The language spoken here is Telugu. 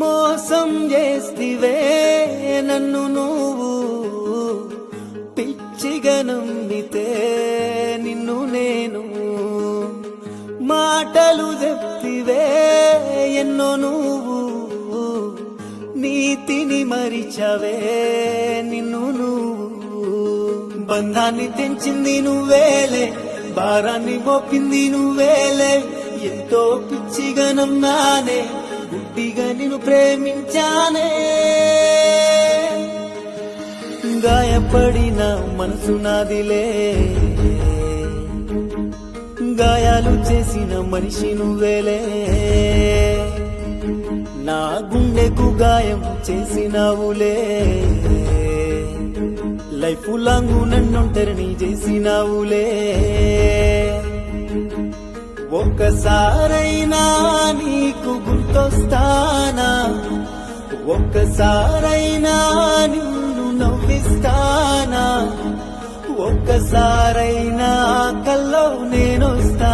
మోసం చేస్తివే నన్ను నువ్వు పిచ్చిగా నమ్మితే నిన్ను నేను మాటలు చెప్తివే ఎన్నో నువ్వు నీతిని మరిచవే నిన్ను నువ్వు బంధాన్ని తెంచింది నువ్వేలే భారాన్ని మోపింది నువ్వేలే ఎంతో పిచ్చిగా నమ్మానే గుడ్డిగా నిన్ను ప్రేమించానే గాయపడిన మనసు నాదిలే గాయాలు చేసిన మనిషి నువ్వేలే నా గుండెకు గాయం చేసినావులే లైఫ్ లాంగ్ నన్నొంటరిని చేసినావులే ఒక్కసారైనా నీకు గుర్తొస్తానా ఒక్కసారైనా నిన్ను నవ్విస్తానా ఒక్కసారైనా కల్లో నేనొస్తా